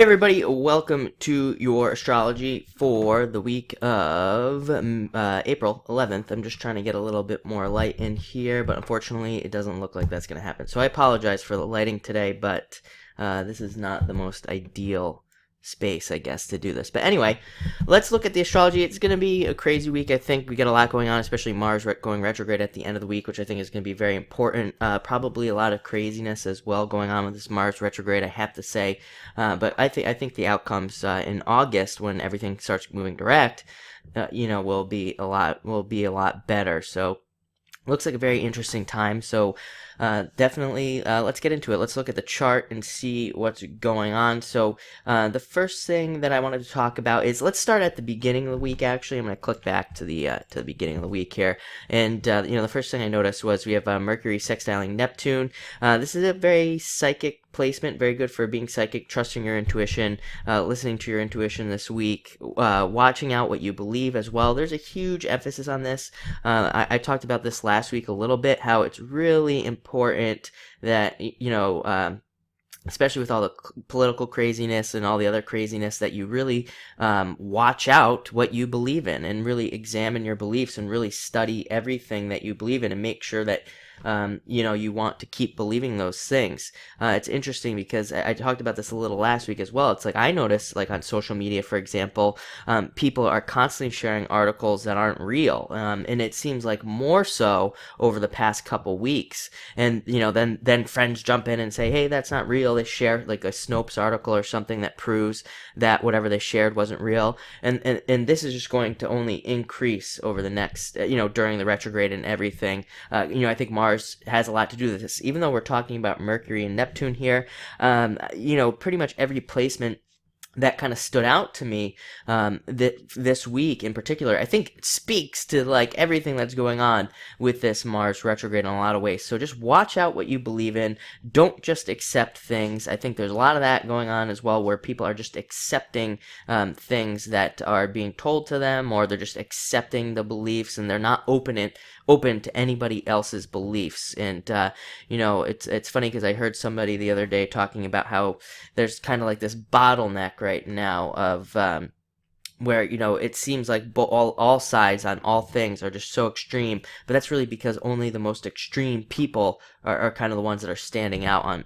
Hey everybody, welcome to your astrology for the week of April 11th. I'm just trying to get a little bit more light in here, but unfortunately it doesn't look like that's going to happen. So I apologize for the lighting today, but this is not the most ideal space, I guess, to do this. But anyway, let's look at the astrology. It's going to be a crazy week, I think. We got a lot going on, especially Mars going retrograde at the end of the week, which I think is going to be very important. Probably a lot of craziness as well going on with this Mars retrograde, I have to say. But I think the outcomes in August, when everything starts moving direct, will be a lot better. So looks like a very interesting time. So definitely, let's get into it. Let's look at the chart and see what's going on. So the first thing that I wanted to talk about is, let's start at the beginning of the week. Actually, I'm going to click back to the beginning of the week here, and the first thing I noticed was we have Mercury sextiling Neptune. This is a very psychic placement, very good for being psychic, trusting your intuition, listening to your intuition this week, watching out what you believe as well. There's a huge emphasis on this. I talked about this last week a little bit, how it's really important that, especially with all the political craziness and all the other craziness, that you really watch out what you believe in and really examine your beliefs and really study everything that you believe in and make sure that you want to keep believing those things. It's interesting because I talked about this a little last week as well. It's like I notice, like on social media, for example, people are constantly sharing articles that aren't real, and it seems like more so over the past couple weeks. And then friends jump in and say, "Hey, that's not real." They share like a Snopes article or something that proves that whatever they shared wasn't real, and this is just going to only increase over the next, during the retrograde and everything. I think Mars has a lot to do with this. Even though we're talking about Mercury and Neptune here, pretty much every placement that kind of stood out to me this week in particular, I think speaks to like everything that's going on with this Mars retrograde in a lot of ways. So just watch out what you believe in. Don't just accept things. I think there's a lot of that going on as well, where people are just accepting things that are being told to them, or they're just accepting the beliefs and they're not open to anybody else's beliefs. And it's funny because I heard somebody the other day talking about how there's kind of like this bottleneck right now of where it seems like all sides on all things are just so extreme, but that's really because only the most extreme people are kind of the ones that are standing out on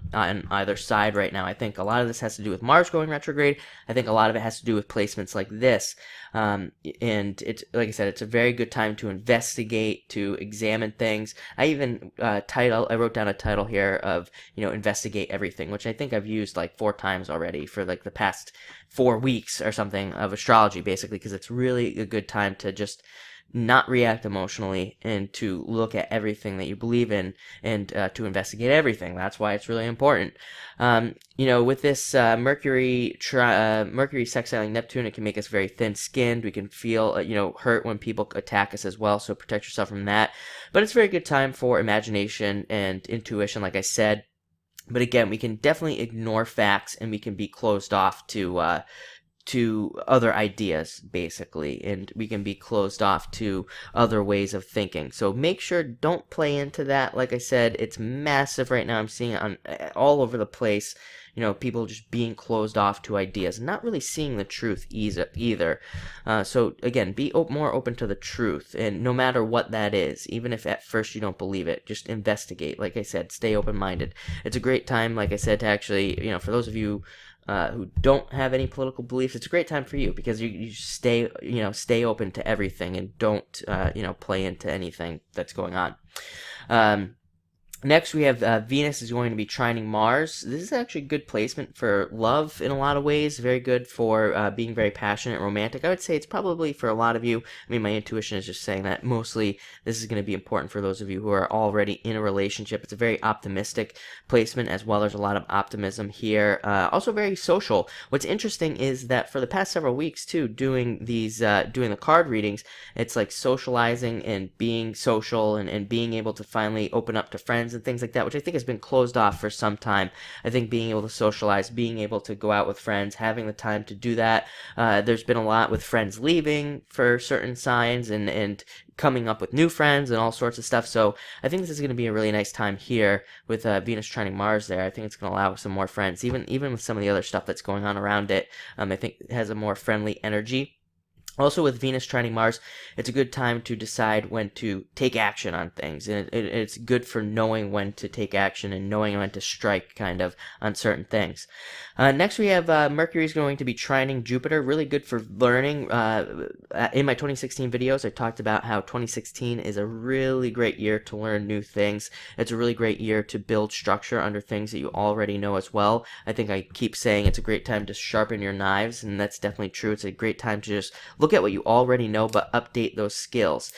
either side right now. I think a lot of this has to do with Mars going retrograde. I think a lot of it has to do with placements like this, and it's, like I said, it's a very good time to investigate, to examine things. I even I wrote down a title here of investigate everything, which I think I've used like 4 times already for like the past 4 weeks or something of astrology, basically, because it's really a good time to just not react emotionally and to look at everything that you believe in, and to investigate everything. That's why it's really important. With this Mercury sextiling Neptune, it can make us very thin-skinned. We can feel hurt when people attack us as well, so protect yourself from that. But it's a very good time for imagination and intuition, like I said. But again, we can definitely ignore facts, and we can be closed off to other ideas, basically, and we can be closed off to other ways of thinking. So make sure, don't play into that. Like I said, it's massive right now. I'm seeing it all over the place. People just being closed off to ideas, not really seeing the truth either. So again, be more open to the truth, and no matter what that is, even if at first you don't believe it, just investigate. Like I said, stay open-minded. It's a great time, like I said, to actually, for those of you who don't have any political beliefs, it's a great time for you, because you stay open to everything, and don't play into anything that's going on. Next, we have Venus is going to be trining Mars. This is actually a good placement for love in a lot of ways. Very good for being very passionate, romantic. I would say it's probably for a lot of you. I mean, my intuition is just saying that mostly this is going to be important for those of you who are already in a relationship. It's a very optimistic placement as well. There's a lot of optimism here. Also very social. What's interesting is that for the past several weeks too, doing the card readings, it's like socializing and being social, and being able to finally open up to friends friends and things like that, which I think has been closed off for some time. I think being able to socialize, being able to go out with friends, having the time to do that. There's been a lot with friends leaving for certain signs and coming up with new friends and all sorts of stuff. So I think this is going to be a really nice time here with Venus trining Mars there. I think it's going to allow some more friends, even with some of the other stuff that's going on around it. I think it has a more friendly energy. Also, with Venus trining Mars, it's a good time to decide when to take action on things. And it's good for knowing when to take action and knowing when to strike, kind of, on certain things. Next, we have Mercury is going to be trining Jupiter. Really good for learning. In my 2016 videos, I talked about how 2016 is a really great year to learn new things. It's a really great year to build structure under things that you already know as well. I think I keep saying it's a great time to sharpen your knives, and that's definitely true. It's a great time to just look at what you already know, but update those skills.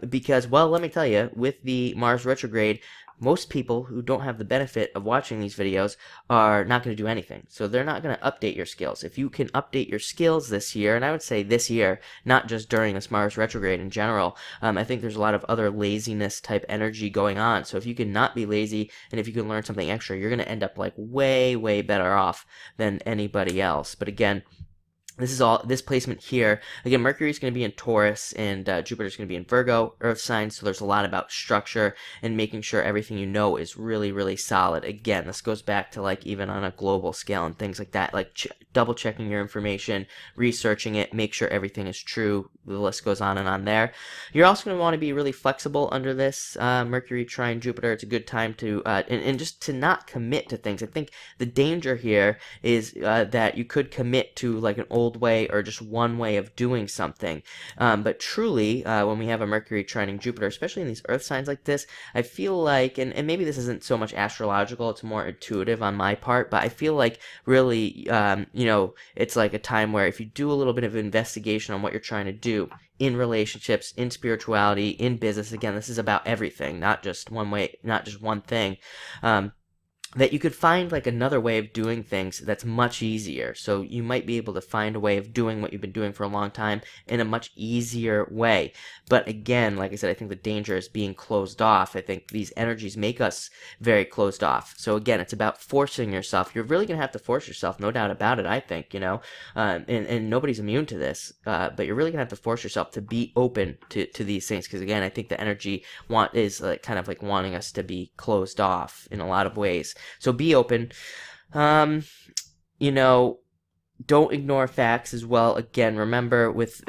Because, well, let me tell you, with the Mars retrograde, most people who don't have the benefit of watching these videos are not going to do anything. So they're not going to update your skills. If you can update your skills this year, and I would say this year, not just during this Mars retrograde in general, I think there's a lot of other laziness type energy going on. So if you can not be lazy, and if you can learn something extra, you're going to end up like way, way better off than anybody else. But again, this placement here. Again, Mercury is going to be in Taurus and Jupiter is going to be in Virgo, Earth signs. So there's a lot about structure and making sure everything you know is really, really solid. Again, this goes back to like even on a global scale and things like that, like double checking your information, researching it, make sure everything is true. The list goes on and on there. You're also going to want to be really flexible under this Mercury trine Jupiter. It's a good time to and just to not commit to things. I think the danger here is that you could commit to like an old way or just one way of doing something. But truly, when we have a Mercury trining Jupiter, especially in these Earth signs like this, I feel like, and maybe this isn't so much astrological, it's more intuitive on my part, but I feel like really, it's like a time where if you do a little bit of investigation on what you're trying to do, in relationships, in spirituality, in business, again, this is about everything, not just one way, not just one thing, that you could find like another way of doing things that's much easier. So you might be able to find a way of doing what you've been doing for a long time in a much easier way. But again, like I said, I think the danger is being closed off. I think these energies make us very closed off. So again, it's about forcing yourself. You're really going to have to force yourself, no doubt about it, I think, and nobody's immune to this, but you're really going to have to force yourself to be open to these things. Because again, I think the energy is kind of like wanting us to be closed off in a lot of ways. So be open. Don't ignore facts as well. Again, remember with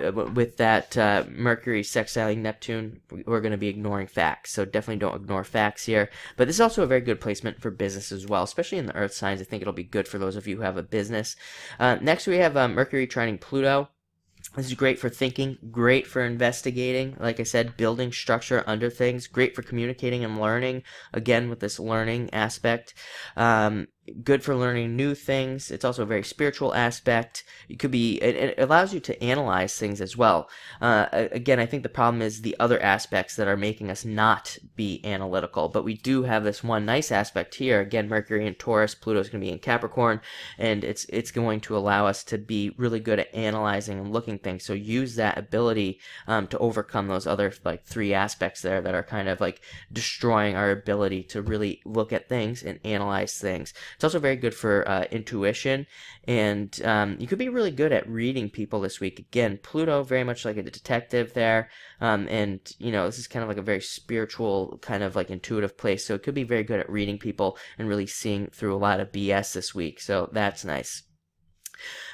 that Mercury sextiling Neptune, we're going to be ignoring facts. So definitely don't ignore facts here. But this is also a very good placement for business as well, especially in the Earth signs. I think it'll be good for those of you who have a business. Next, we have Mercury trining Pluto. This is great for thinking, great for investigating, like I said, building structure under things, great for communicating and learning, again, with this learning aspect. Good for learning new things. It's also a very spiritual aspect. It allows you to analyze things as well. Again, I think the problem is the other aspects that are making us not be analytical, but we do have this one nice aspect here. Again, Mercury in Taurus, Pluto is going to be in Capricorn, and it's going to allow us to be really good at analyzing and looking things. So use that ability to overcome those other like three aspects there that are kind of like destroying our ability to really look at things and analyze things. It's also very good for intuition, and you could be really good at reading people this week. Again, Pluto, very much like a detective there, and this is kind of like a very spiritual, kind of like intuitive place, so it could be very good at reading people and really seeing through a lot of BS this week, so that's nice.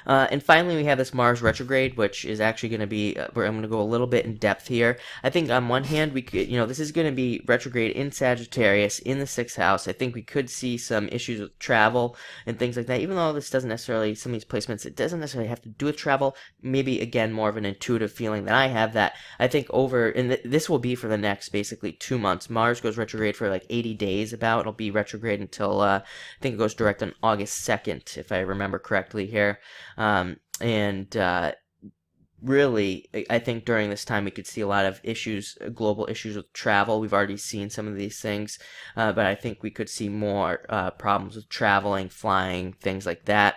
And finally, we have this Mars retrograde, which is actually going to be, where I'm going to go a little bit in depth here. I think on one hand, we could, this is going to be retrograde in Sagittarius in the 6th house. I think we could see some issues with travel and things like that, even though this doesn't necessarily, some of these placements, it doesn't necessarily have to do with travel. Maybe, again, more of an intuitive feeling that I have that I think this will be for the next, basically, 2 months. Mars goes retrograde for like 80 days about. It'll be retrograde until, I think it goes direct on August 2nd, if I remember correctly here. Really, I think during this time we could see a lot of issues, global issues with travel. We've already seen some of these things, but I think we could see more problems with traveling, flying, things like that.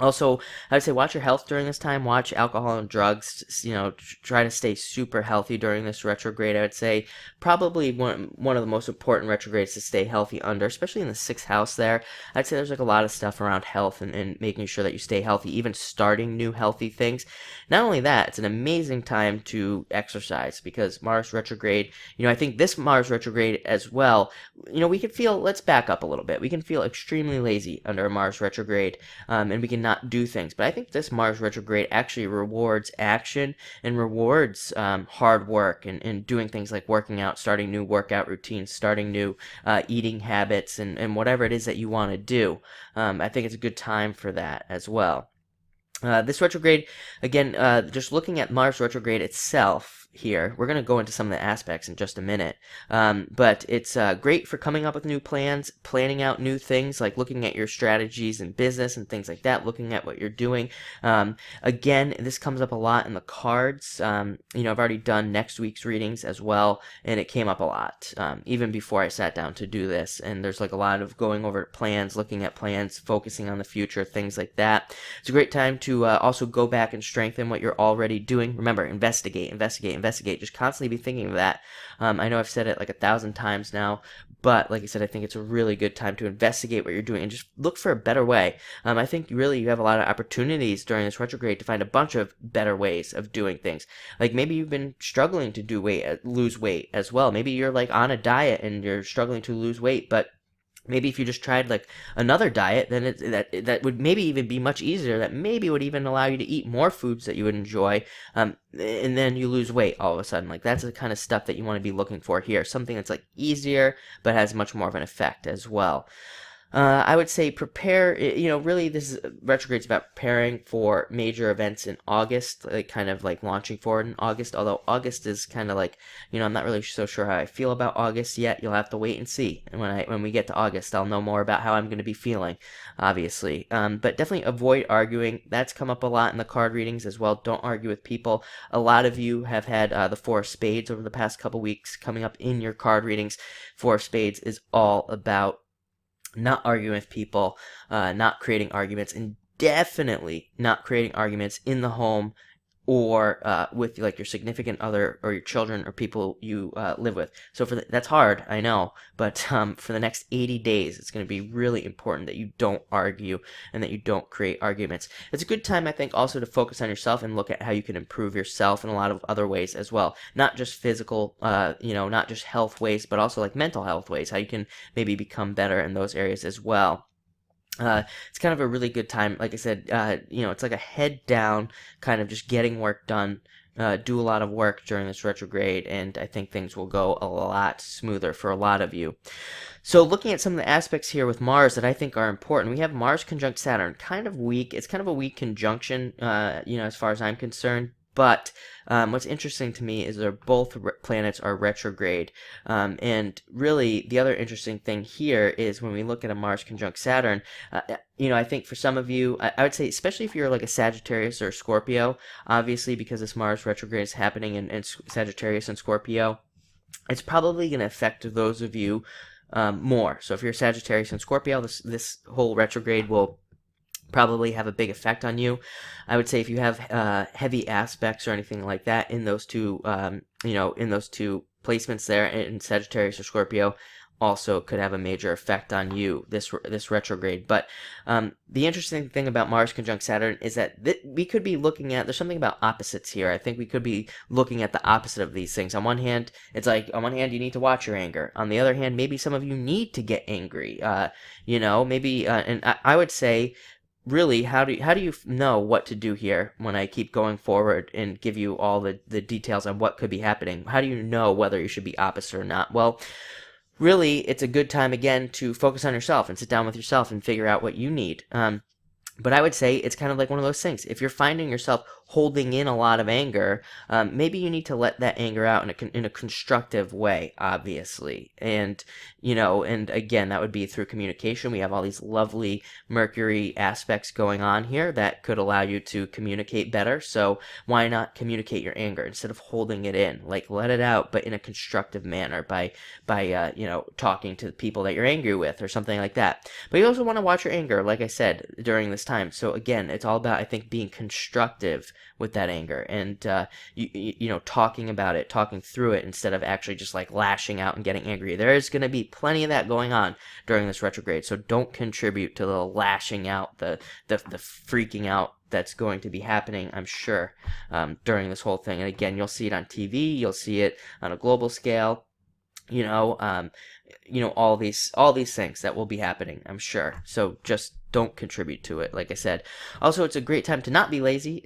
Also, I would say watch your health during this time. Watch alcohol and drugs. Try to stay super healthy during this retrograde. I would say probably one of the most important retrogrades to stay healthy under, especially in the sixth house there. I'd say there's like a lot of stuff around health and making sure that you stay healthy, even starting new healthy things. Not only that, it's an amazing time to exercise because Mars retrograde, I think this Mars retrograde as well, we can feel, let's back up a little bit. We can feel extremely lazy under a Mars retrograde, and we can not do things. But I think this Mars retrograde actually rewards action and rewards hard work and doing things like working out, starting new workout routines, starting new eating habits, and whatever it is that you want to do. I think it's a good time for that as well. This retrograde, again, just looking at Mars retrograde itself here, we're going to go into some of the aspects in just a minute, but it's great for coming up with new plans, planning out new things, like looking at your strategies in business and things like that, looking at what you're doing. Again, this comes up a lot in the cards. I've already done next week's readings as well, and it came up a lot, even before I sat down to do this, and there's like a lot of going over plans, looking at plans, focusing on the future, things like that. It's a great time to also go back and strengthen what you're already doing. Remember, investigate. Just constantly be thinking of that. I know I've said it like 1,000 times now, but like I said, I think it's a really good time to investigate what you're doing and just look for a better way. I think really you have a lot of opportunities during this retrograde to find a bunch of better ways of doing things. Like maybe you've been struggling to lose weight as well. Maybe you're like on a diet and you're struggling to lose weight, but maybe if you just tried like another diet, then that would maybe even be much easier. That maybe would even allow you to eat more foods that you would enjoy, and then you lose weight all of a sudden. Like that's the kind of stuff that you want to be looking for here. Something that's like easier but has much more of an effect as well. I would say prepare, really this retrograde's about preparing for major events in August, like kind of like launching forward in August, although August is kind of like, I'm not really so sure how I feel about August yet. You'll have to wait and see. And when we get to August, I'll know more about how I'm going to be feeling, obviously. But definitely avoid arguing. That's come up a lot in the card readings as well. Don't argue with people. A lot of you have had the Four of Spades over the past couple weeks coming up in your card readings. Four of Spades is all about not arguing with people, not creating arguments, and definitely not creating arguments in the home or with like your significant other or your children or people you live with. So that's hard, I know, but for the next 80 days, it's going to be really important that you don't argue and that you don't create arguments. It's a good time, I think, also to focus on yourself and look at how you can improve yourself in a lot of other ways as well. Not just physical, not just health ways, but also like mental health ways, how you can maybe become better in those areas as well. It's kind of a really good time. Like I said, it's like a head down, kind of just getting work done. Do a lot of work during this retrograde, and I think things will go a lot smoother for a lot of you. So looking at some of the aspects here with Mars that I think are important, we have Mars conjunct Saturn, kind of weak. It's kind of a weak conjunction, as far as I'm concerned. But what's interesting to me is they're both planets are retrograde. And really, the other interesting thing here is when we look at a Mars conjunct Saturn, I think for some of you, I would say, especially if you're like a Sagittarius or Scorpio, obviously because this Mars retrograde is happening in Sagittarius and Scorpio, it's probably going to affect those of you more. So if you're Sagittarius and Scorpio, this whole retrograde will probably have a big effect on you. I would say if you have heavy aspects or anything like that in those two, in those two placements there in Sagittarius or Scorpio, also could have a major effect on you, this retrograde. But the interesting thing about Mars conjunct Saturn is that we could be looking at, there's something about opposites here. I think we could be looking at the opposite of these things. On one hand, it's like, on one hand, you need to watch your anger. On the other hand, maybe some of you need to get angry. Maybe, and I would say, really, how do you know what to do here when I keep going forward and give you all the details on what could be happening? How do you know whether you should be opposite or not? Well, really, it's a good time, again, to focus on yourself and sit down with yourself and figure out what you need. But I would say it's kind of like one of those things. If you're finding yourself holding in a lot of anger, maybe you need to let that anger out in a constructive way, obviously. And, and again, that would be through communication. We have all these lovely Mercury aspects going on here that could allow you to communicate better. So why not communicate your anger instead of holding it in? Like, let it out, but in a constructive manner by talking to the people that you're angry with or something like that. But you also want to watch your anger, like I said, during this time. So again, it's all about, I think, being constructive with that anger and talking about it, talking through it, instead of actually just like lashing out and getting angry. There is going to be plenty of that going on during this retrograde, so don't contribute to the lashing out, the freaking out that's going to be happening, I'm sure, during this whole thing. And again, you'll see it on TV, you'll see it on a global scale, all these things that will be happening, I'm sure. So just don't contribute to it, like I said. Also, it's a great time to not be lazy.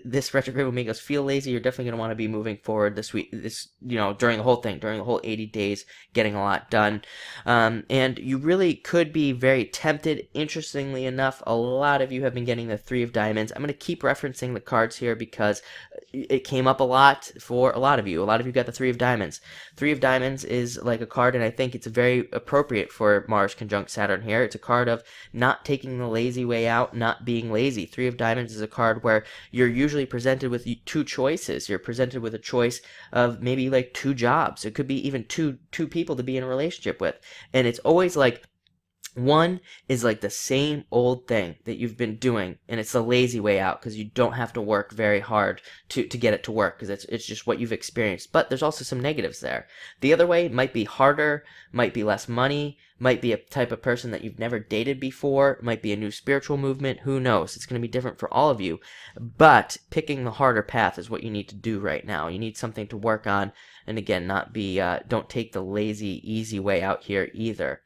This retrograde will make us feel lazy. You're definitely going to want to be moving forward this week, during the whole thing, during the whole 80 days, getting a lot done. And you really could be very tempted. Interestingly enough, a lot of you have been getting the Three of Diamonds. I'm going to keep referencing the cards here because it came up a lot for a lot of you. A lot of you got the Three of Diamonds. Three of Diamonds is like a card, and I think it's very appropriate for Mars conjunct Saturn here. It's a card of not taking the lazy way out, not being lazy. Three of Diamonds is a card where you're usually presented with two choices. You're presented with a choice of maybe like two jobs. It could be even two people to be in a relationship with. And it's always like, one is like the same old thing that you've been doing, and it's the lazy way out because you don't have to work very hard to get it to work because it's just what you've experienced. But there's also some negatives there. The other way might be harder, might be less money, might be a type of person that you've never dated before, might be a new spiritual movement, who knows? It's going to be different for all of you. But picking the harder path is what you need to do right now. You need something to work on, and again, don't take the lazy, easy way out here either.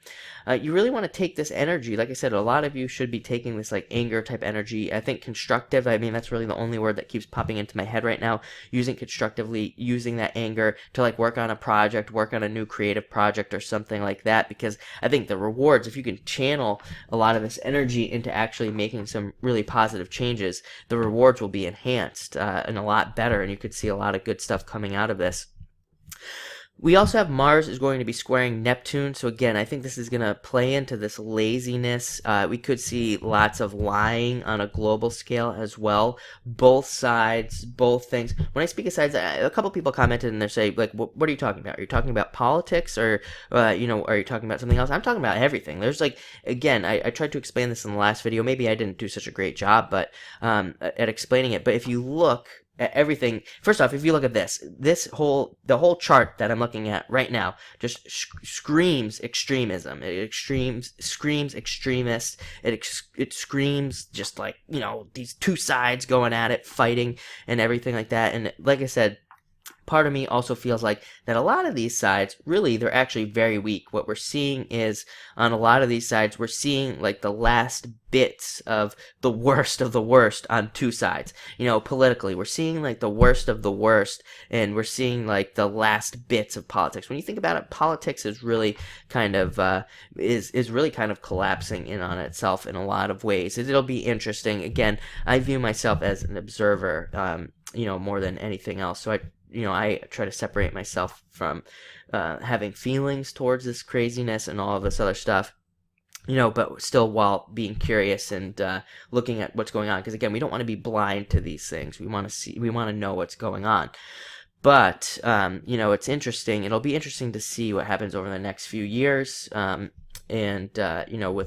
You really want to take this energy. Like I said, a lot of you should be taking this like anger type energy. I think constructive, that's really the only word that keeps popping into my head right now. Using constructively, using that anger to like work on a project, work on a new creative project or something like that, because I think the rewards, if you can channel a lot of this energy into actually making some really positive changes, the rewards will be enhanced and a lot better, and you could see a lot of good stuff coming out of this. We also have Mars is going to be squaring Neptune, so again, I think this is going to play into this laziness. We could see lots of lying on a global scale as well. Both sides, both things. When I speak of sides, a couple people commented and they're saying, like, what are you talking about? Are you talking about politics or, are you talking about something else? I'm talking about everything. There's like, again, I tried to explain this in the last video. Maybe I didn't do such a great job at explaining it, but if you look everything, first off, if you look at the whole chart that I'm looking at right now just screams extremism. It screams extremist. It screams just like, these two sides going at it, fighting and everything like that. And like I said, part of me also feels like that a lot of these sides, really, they're actually very weak. What we're seeing is, on a lot of these sides, we're seeing like the last bits of the worst on two sides. Politically, we're seeing like the worst of the worst, and we're seeing like the last bits of politics. When you think about it, politics is really kind of really kind of collapsing in on itself in a lot of ways. It'll be interesting. Again, I view myself as an observer, more than anything else. So I try to separate myself from having feelings towards this craziness and all of this other stuff, but still while being curious and looking at what's going on. Because again, we don't want to be blind to these things. We want to know what's going on. But, it's interesting. It'll be interesting to see what happens over the next few years. With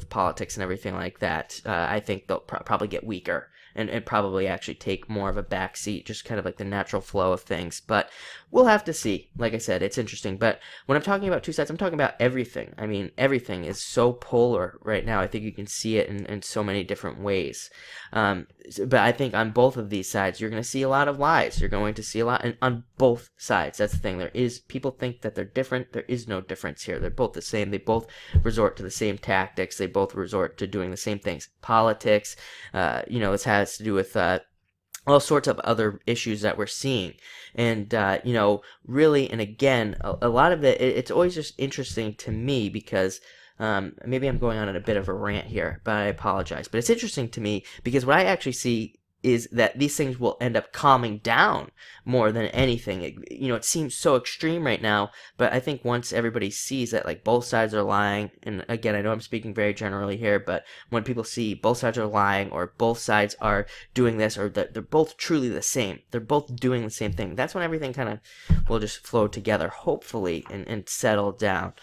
politics and everything like that, I think they'll probably get weaker. And probably actually take more of a backseat, just kind of like the natural flow of things. But we'll have to see. Like I said, it's interesting. But when I'm talking about two sides, I'm talking about everything. Everything is so polar right now. I think you can see it in so many different ways. But I think on both of these sides, you're going to see a lot of lies. You're going to see a lot on both sides. That's the thing. People think that they're different. There is no difference here. They're both the same. They both resort to the same tactics. They both resort to doing the same things. Politics, this has to do with all sorts of other issues that we're seeing. And, really, and again, a lot of it's always just interesting to me because maybe I'm going on a bit of a rant here, but I apologize. But it's interesting to me because what I actually see is that these things will end up calming down more than anything. It seems so extreme right now, but I think once everybody sees that, like, both sides are lying, and again, I know I'm speaking very generally here, but when people see both sides are lying, or both sides are doing this, or that they're both truly the same, they're both doing the same thing, that's when everything kind of will just flow together, hopefully, and settle down.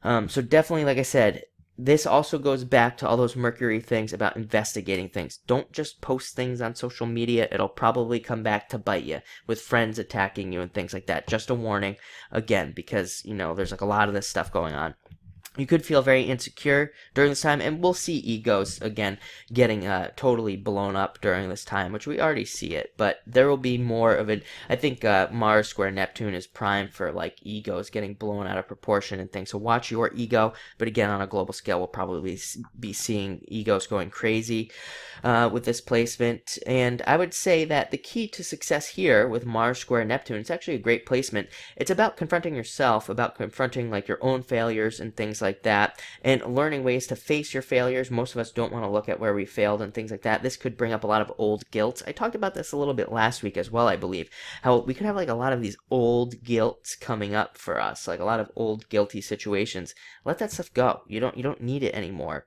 So definitely, like I said, this also goes back to all those Mercury things about investigating things. Don't just post things on social media. It'll probably come back to bite you with friends attacking you and things like that. Just a warning, again, because, there's like a lot of this stuff going on. You could feel very insecure during this time, and we'll see egos, again, getting totally blown up during this time, which we already see it, but there will be more of it. I think Mars square Neptune is primed for, like, egos getting blown out of proportion and things, so watch your ego, but again, on a global scale, we'll probably be seeing egos going crazy with this placement, and I would say that the key to success here with Mars square Neptune, it's actually a great placement. It's about confronting yourself, about confronting, like, your own failures and things like that, and learning ways to face your failures. Most of us don't want to look at where we failed and things like that. This could bring up a lot of old guilt. I talked about this a little bit last week as well, I believe, how we could have, like, a lot of these old guilts coming up for us, like a lot of old guilty situations. Let that stuff go. You don't need it anymore.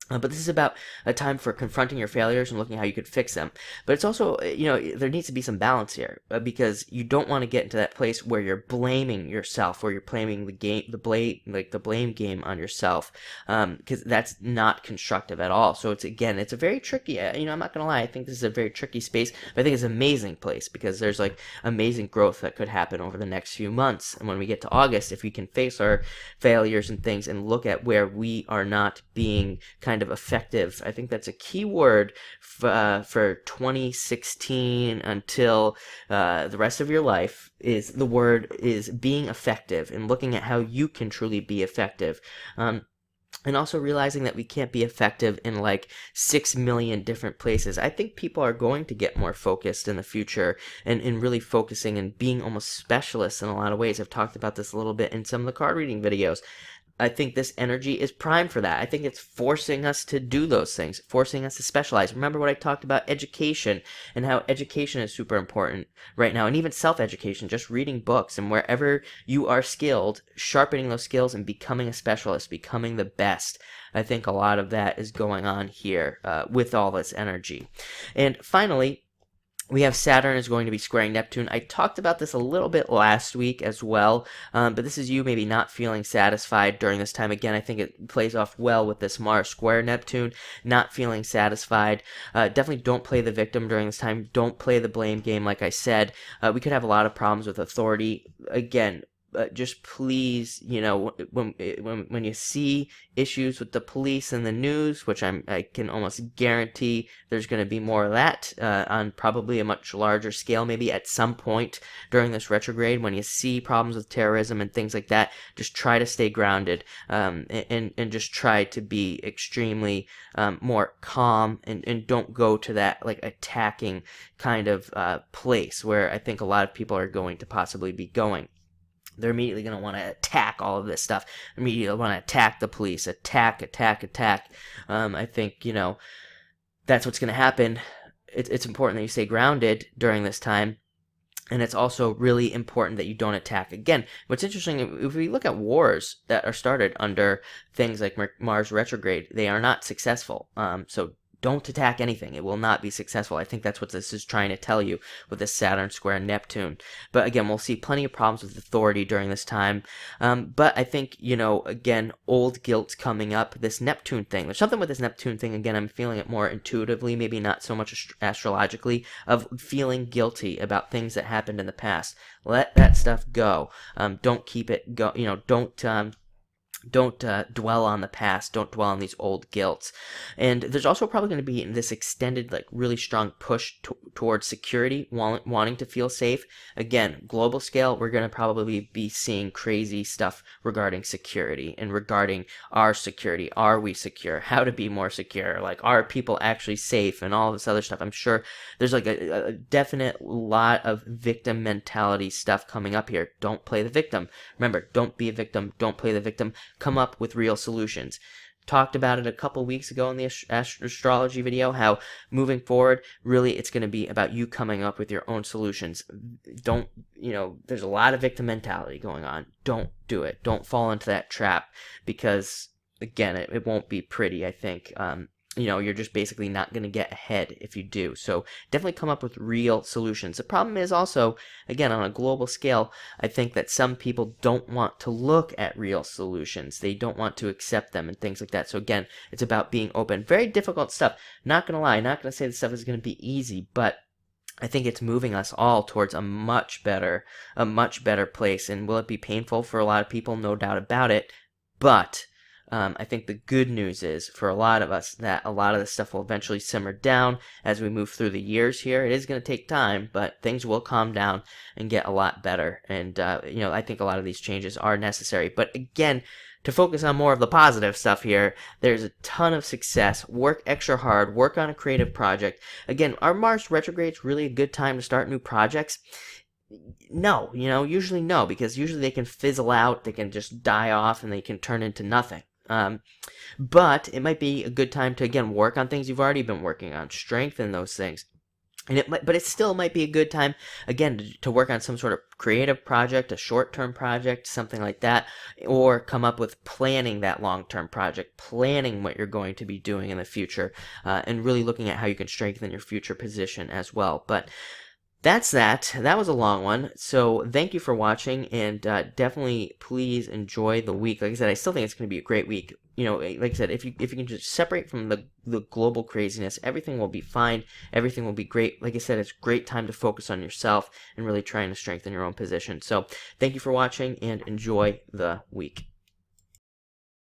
But this is about a time for confronting your failures and looking how you could fix them. But it's also, there needs to be some balance here, because you don't want to get into that place where you're blaming yourself, where you're blaming the blame game on yourself, because that's not constructive at all. So it's a very tricky, I'm not going to lie, I think this is a very tricky space, but I think it's an amazing place, because there's, like, amazing growth that could happen over the next few months. And when we get to August, if we can face our failures and things and look at where we are not being kind of effective, I think that's a key word for 2016 until the rest of your life. Is the word is being effective and looking at how you can truly be effective. And also realizing that we can't be effective in, like, 6 million different places. I think people are going to get more focused in the future and really focusing and being almost specialists in a lot of ways. I've talked about this a little bit in some of the card reading videos. I think this energy is primed for that. I think it's forcing us to do those things, forcing us to specialize. Remember what I talked about education and how education is super important right now, and even self-education, just reading books, and wherever you are skilled, sharpening those skills and becoming a specialist, becoming the best. I think a lot of that is going on here with all this energy. And finally, we have Saturn is going to be squaring Neptune. I talked about this a little bit last week as well, but this is you maybe not feeling satisfied during this time. Again, I think it plays off well with this Mars square Neptune, not feeling satisfied. Definitely don't play the victim during this time. Don't play the blame game, like I said. We could have a lot of problems with authority. Again, just please, when you see issues with the police and the news, which I can almost guarantee there's going to be more of that on probably a much larger scale, maybe at some point during this retrograde. When you see problems with terrorism and things like that, just try to stay grounded and just try to be extremely more calm and don't go to that, like, attacking kind of place where I think a lot of people are going to possibly be going. They're immediately going to want to attack all of this stuff. Immediately want to attack the police. Attack. I think, that's what's going to happen. It's important that you stay grounded during this time. And it's also really important that you don't attack. Again, what's interesting, if we look at wars that are started under things like Mars retrograde, they are not successful. So don't attack anything. It will not be successful. I think that's what this is trying to tell you with this Saturn square Neptune. But again, we'll see plenty of problems with authority during this time. But I think, again, old guilt coming up, this Neptune thing. There's something with this Neptune thing, again, I'm feeling it more intuitively, maybe not so much astrologically, of feeling guilty about things that happened in the past. Let that stuff go. Don't keep it go. Don't dwell on the past. Don't dwell on these old guilts. And there's also probably going to be this extended, like, really strong push towards security, wanting to feel safe. Again, global scale, we're going to probably be seeing crazy stuff regarding security and regarding our security. Are we secure? How to be more secure? Like, are people actually safe? And all this other stuff. I'm sure there's, like, a definite lot of victim mentality stuff coming up here. Don't play the victim. Remember, don't be a victim. Don't play the victim. Come up with real solutions. talked about it a couple weeks ago in the astrology video, how moving forward, really it's going to be about you coming up with your own solutions. Don't, there's a lot of victim mentality going on. Don't do it. Don't fall into that trap, because again, it won't be pretty, I think. You're just basically not going to get ahead if you do. So definitely come up with real solutions. The problem is also, again, on a global scale, I think that some people don't want to look at real solutions. They don't want to accept them and things like that. So again, it's about being open. Very difficult stuff. Not going to lie. Not going to say this stuff is going to be easy, but I think it's moving us all towards a much better place. And will it be painful for a lot of people? No doubt about it. But I think the good news is, for a lot of us, that a lot of this stuff will eventually simmer down as we move through the years here. It is going to take time, but things will calm down and get a lot better. And, I think a lot of these changes are necessary. But again, to focus on more of the positive stuff here, there's a ton of success. Work extra hard. Work on a creative project. Again, our Mars retrograde is really a good time to start new projects. No, usually no, because usually they can fizzle out, they can just die off, and they can turn into nothing. But it might be a good time to, again, work on things you've already been working on, strengthen those things. But it still might be a good time, again, to work on some sort of creative project, a short-term project, something like that, or come up with planning that long-term project, planning what you're going to be doing in the future, and really looking at how you can strengthen your future position as well. But that's that. That was a long one. So thank you for watching, and definitely please enjoy the week. Like I said, I still think it's going to be a great week. Like I said, if you can just separate from the global craziness, everything will be fine. Everything will be great. Like I said, it's a great time to focus on yourself and really trying to strengthen your own position. So thank you for watching, and enjoy the week.